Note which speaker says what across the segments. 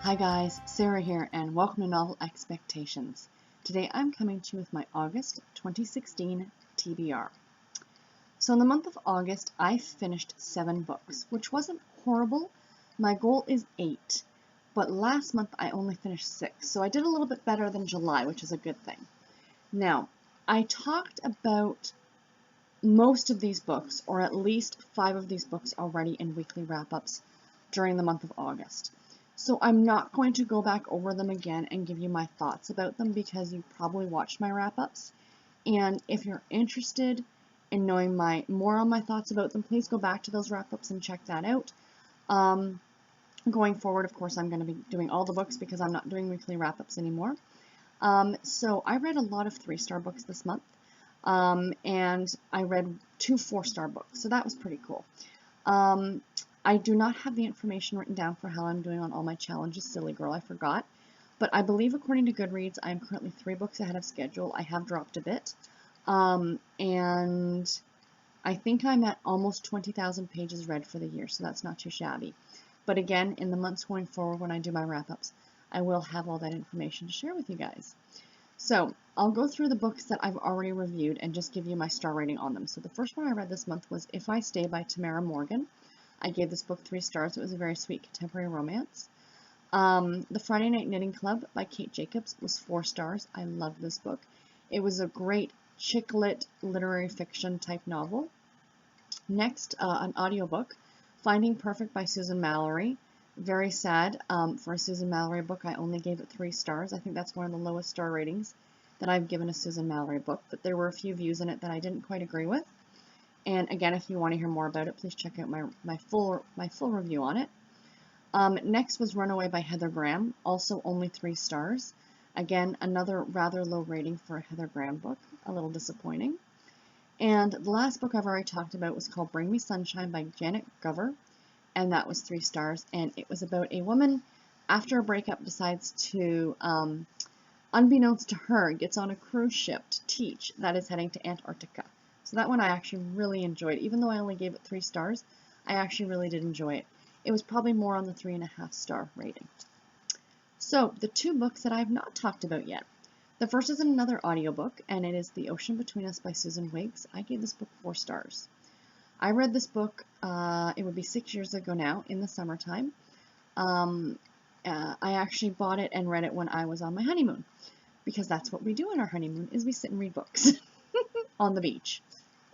Speaker 1: Hi guys, Sarah here and welcome to Novel Expectations. Today I'm coming to you with my August 2016 TBR. So in the month of August I finished 7 books, which wasn't horrible. My goal is 8, but last month I only finished 6, so I did a little bit better than July, which is a good thing. Now, I talked about most of these books, or at least 5 of these books already in weekly wrap-ups during the month of August. So I'm not going to go back over them again and give you my thoughts about them because you probably watched my wrap-ups. And if you're interested in knowing more on my thoughts about them, please go back to those wrap-ups and check that out. Going forward, of course, I'm going to be doing all the books because I'm not doing weekly wrap-ups anymore. So I read a lot of 3-star books this month. And I read 2 4-star books, so that was pretty cool. I do not have the information written down for how I'm doing on all my challenges. Silly girl, I forgot. But I believe, according to Goodreads, I am currently 3 books ahead of schedule. I have dropped a bit. And I think I'm at almost 20,000 pages read for the year, so that's not too shabby. But again, in the months going forward when I do my wrap-ups, I will have all that information to share with you guys. So I'll go through the books that I've already reviewed and just give you my star rating on them. So the first one I read this month was If I Stay by Tamara Morgan. I gave this book 3 stars. It was a very sweet contemporary romance. The Friday Night Knitting Club by Kate Jacobs was 4 stars. I loved this book. It was a great chick lit literary fiction type novel. Next, an audiobook, Finding Perfect by Susan Mallery. Very sad. For a Susan Mallery book, I only gave it 3 stars. I think that's one of the lowest star ratings that I've given a Susan Mallery book, but there were a few views in it that I didn't quite agree with. And again, if you want to hear more about it, please check out my full review on it. Next was Runaway by Heather Graham, also only 3 stars. Again, another rather low rating for a Heather Graham book, a little disappointing. And the last book I've already talked about was called Bring Me Sunshine by Janet Gover, and that was 3 stars. And it was about a woman, after a breakup, decides to, unbeknownst to her, gets on a cruise ship to teach that is heading to Antarctica. So that one I actually really enjoyed. Even though I only gave it 3 stars, I actually really did enjoy it. It was probably more on the 3.5 star rating. So the 2 books that I have not talked about yet. The first is another audiobook, and it is The Ocean Between Us by Susan Wiggs. I gave this book 4 stars. I read this book, it would be 6 years ago now, in the summertime. I actually bought it and read it when I was on my honeymoon, because that's what we do on our honeymoon, is we sit and read books on the beach.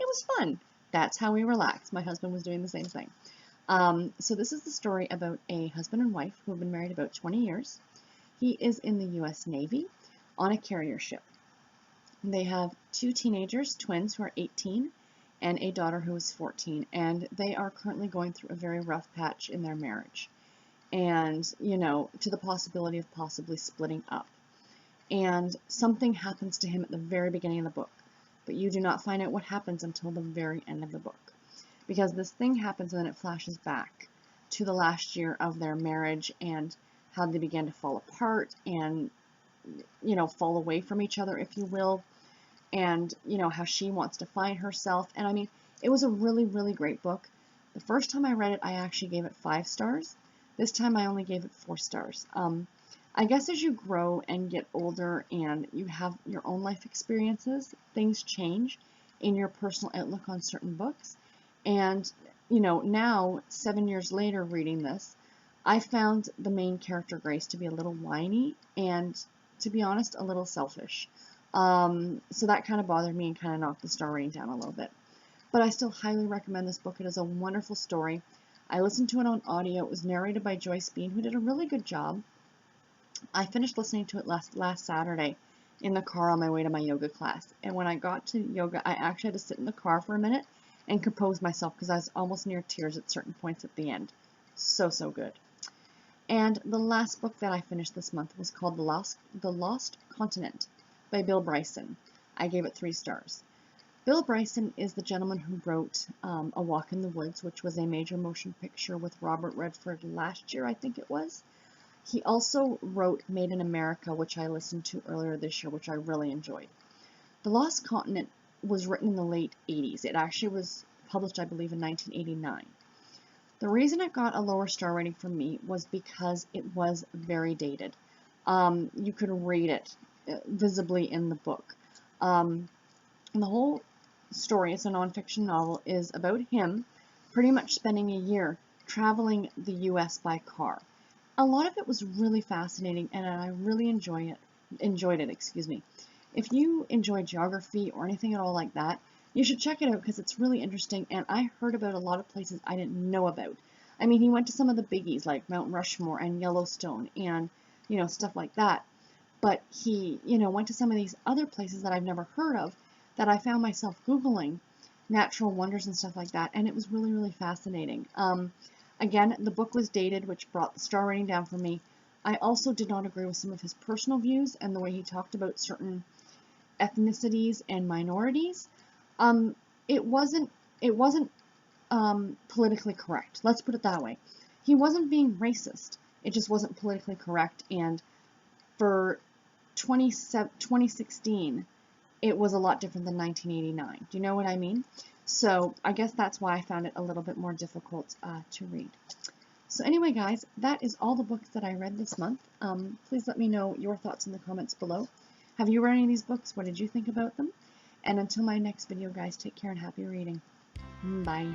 Speaker 1: It was fun. That's how we relax. My husband was doing the same thing. So this is the story about a husband and wife who have been married about 20 years. He is in the U.S. Navy on a carrier ship. They have 2 teenagers, twins, who are 18, and a daughter who is 14, and they are currently going through a very rough patch in their marriage, and, you know, to the possibility of possibly splitting up. And something happens to him at the very beginning of the book, but you do not find out what happens until the very end of the book, because this thing happens and then it flashes back to the last year of their marriage and how they began to fall apart and, you know, fall away from each other, if you will, and, you know, how she wants to find herself. And I mean, it was a really, really great book. The first time I read it, I actually gave it 5 stars. This time I only gave it 4 stars. I guess as you grow and get older and you have your own life experiences, things change in your personal outlook on certain books. And, you know, now, 7 years later reading this, I found the main character, Grace, to be a little whiny and, to be honest, a little selfish. So that kind of bothered me and kind of knocked the star rating down a little bit. But I still highly recommend this book. It is a wonderful story. I listened to it on audio. It was narrated by Joyce Bean, who did a really good job. I finished listening to it last Saturday in the car on my way to my yoga class. And when I got to yoga, I actually had to sit in the car for a minute and compose myself because I was almost near tears at certain points at the end. So, so good. And the last book that I finished this month was called The Lost Continent by Bill Bryson. I gave it 3 stars. Bill Bryson is the gentleman who wrote A Walk in the Woods, which was a major motion picture with Robert Redford last year, I think it was. He also wrote Made in America, which I listened to earlier this year, which I really enjoyed. The Lost Continent was written in the late 80s. It actually was published, I believe, in 1989. The reason it got a lower star rating from me was because it was very dated. You could read it visibly in the book. The whole story, it's a nonfiction novel, is about him pretty much spending a year traveling the US by car. A lot of it was really fascinating and I really enjoyed it, excuse me. If you enjoy geography or anything at all like that, you should check it out because it's really interesting and I heard about a lot of places I didn't know about. I mean, he went to some of the biggies like Mount Rushmore and Yellowstone and, stuff like that. But he, went to some of these other places that I've never heard of that I found myself Googling natural wonders and stuff like that, and it was really, really fascinating. Again, the book was dated, which brought the star rating down for me. I also did not agree with some of his personal views and the way he talked about certain ethnicities and minorities. It wasn't politically correct. Let's put it that way. He wasn't being racist. It just wasn't politically correct, and for 2016, it was a lot different than 1989. Do you know what I mean? So I guess that's why I found it a little bit more difficult to read. So anyway, guys, that is all the books that I read this month. Please let me know your thoughts in the comments below. Have you read any of these books? What did you think about them? And until my next video, guys, take care and happy reading. Bye.